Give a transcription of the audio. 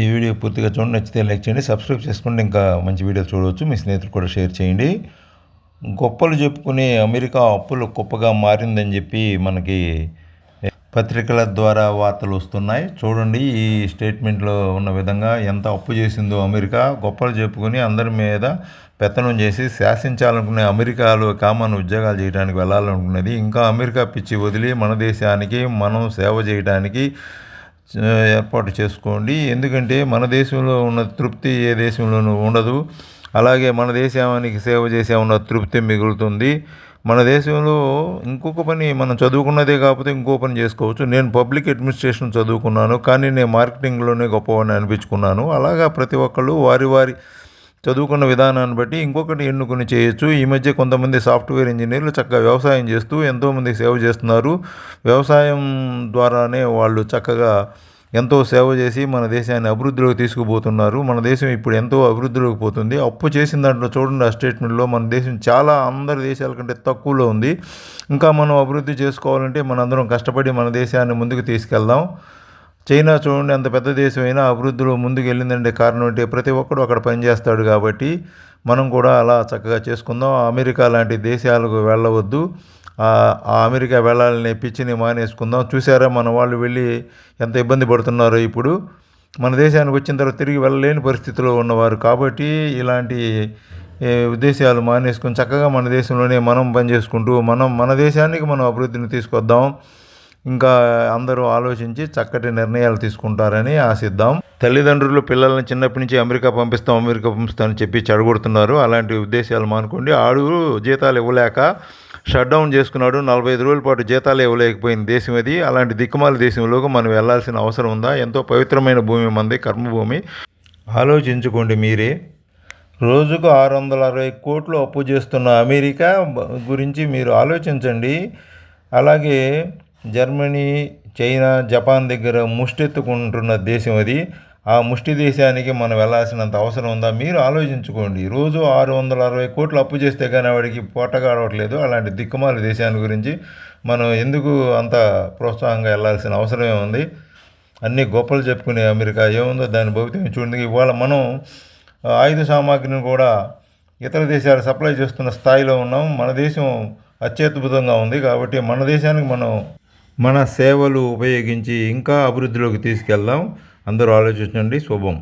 ఈ వీడియో పూర్తిగా చూడండి, నచ్చితే లైక్ చేయండి, సబ్స్క్రైబ్ చేసుకోండి. ఇంకా మంచి వీడియో చూడవచ్చు. మీ స్నేహితులు కూడా షేర్ చేయండి. గొప్పలు చెప్పుకునే అమెరికా అప్పులు కుప్పగా మారిందని చెప్పి మనకి పత్రికల ద్వారా వార్తలు వస్తున్నాయి. చూడండి ఈ స్టేట్మెంట్లో ఉన్న విధంగా ఎంత అప్పు చేసిందో అమెరికా. గొప్పలు చెప్పుకుని అందరి మీద పెత్తనం చేసి శాసించాలనుకునే అమెరికాలో కామన్ ఉద్యోగాలు చేయడానికి వెళ్ళాలనుకున్నది ఇంకా అమెరికా పిచ్చి వదిలి మన దేశానికి మనం సేవ చేయడానికి ఏర్పాటు చేసుకోండి. ఎందుకంటే మన దేశంలో ఉన్న తృప్తి ఏ దేశంలోనూ ఉండదు. అలాగే మన దేశానికి సేవ చేసే ఉన్న తృప్తి మిగులుతుంది. మన దేశంలో ఇంకొక పని మనం చదువుకున్నదే కాకపోతే ఇంకో పని చేసుకోవచ్చు. నేను పబ్లిక్ అడ్మినిస్ట్రేషన్ చదువుకున్నాను, కానీ నేను మార్కెటింగ్లోనే గొప్పవాడిని అనిపించుకున్నాను. అలాగా ప్రతి ఒక్కళ్ళు వారి వారి చదువుకున్న విధానాన్ని బట్టి ఇంకొకటి ఎన్నుకొని చేయొచ్చు. ఈ మధ్య కొంతమంది సాఫ్ట్వేర్ ఇంజనీర్లు చక్కగా వ్యవసాయం చేస్తూ ఎంతోమంది సేవ చేస్తున్నారు. వ్యవసాయం ద్వారానే వాళ్ళు చక్కగా ఎంతో సేవ చేసి మన దేశాన్ని అభివృద్ధిలోకి తీసుకుపోతున్నారు. మన దేశం ఇప్పుడు ఎంతో అభివృద్ధిలోకి పోతుంది. అప్పు చేసిన దాంట్లో చూడండి, ఆ స్టేట్మెంట్లో మన దేశం చాలా అందరి దేశాల కంటే తక్కువలో ఉంది. ఇంకా మనం అభివృద్ధి చేసుకోవాలంటే మనందరం కష్టపడి మన దేశాన్ని ముందుకు తీసుకెళ్దాం. చైనా చూడండి, అంత పెద్ద దేశం అయినా అభివృద్ధిలో ముందుకు వెళ్ళిందంటే కారణం అంటే ప్రతి ఒక్కడు అక్కడ పనిచేస్తాడు కాబట్టి మనం కూడా అలా చక్కగా చేసుకుందాం. అమెరికా లాంటి దేశాలకు వెళ్ళవద్దు. ఆ అమెరికా వెళ్ళాలనే పిచ్చిని మానేసుకుందాం. చూసారా మన వాళ్ళు వెళ్ళి ఎంత ఇబ్బంది పడుతున్నారో ఇప్పుడు. మన దేశానికి వచ్చిన తర్వాత తిరిగి వెళ్ళలేని పరిస్థితిలో ఉన్నవారు కాబట్టి ఇలాంటి ఉద్దేశాలు మానేసుకొని చక్కగా మన దేశంలోనే మనం పనిచేసుకుంటూ మన దేశానికి మనం అభివృద్ధిని తీసుకొద్దాం. ఇంకా అందరూ ఆలోచించి చక్కటి నిర్ణయాలు తీసుకుంటారని ఆశిద్దాం. తల్లిదండ్రులు పిల్లల్ని చిన్నప్పటి నుంచి అమెరికా పంపిస్తాం అని చెప్పి చెడగొడుతున్నారు. అలాంటి ఉద్దేశాలు మానుకోండి. ఆడు జీతాలు ఇవ్వలేక షట్ డౌన్ చేసుకున్నాడు. 45 రోజుల పాటు జీతాలు ఇవ్వలేకపోయింది దేశం అది. అలాంటి దిక్కుమాల దేశంలోకి మనం వెళ్లాల్సిన అవసరం ఉందా? ఎంతో పవిత్రమైన భూమి మనది, కర్మభూమి. ఆలోచించుకోండి మీరే. రోజుకు 660 కోట్లు అప్పు చేస్తున్న అమెరికా గురించి మీరు ఆలోచించండి. అలాగే జర్మనీ, చైనా, జపాన్ దగ్గర ముష్టెత్తుకుంటున్న దేశం అది. ఆ ముష్టి దేశానికి మనం వెళ్ళాల్సినంత అవసరం ఉందా? మీరు ఆలోచించుకోండి. రోజు 660 కోట్లు అప్పు చేస్తే కానీ వాడికి పొట్టగాడవట్లేదు. అలాంటి దిక్కుమాల దేశాన్ని గురించి మనం ఎందుకు అంత ప్రోత్సాహంగా వెళ్ళాల్సిన అవసరమే ఉంది? అన్ని గొప్పలు చెప్పుకునే అమెరికా ఏముందో దాని భవితం చూడండి. ఇవాళ మనం ఆయుధ సామాగ్రిని కూడా ఇతర దేశాలు సప్లై చేస్తున్న స్థాయిలో ఉన్నాం. మన దేశం అత్యద్భుతంగా ఉంది కాబట్టి మన దేశానికి మనం మన సేవలు ఉపయోగించి ఇంకా అభివృద్ధిలోకి తీసుకెళ్దాం. అందరూ ఆలోచించండి. శుభం.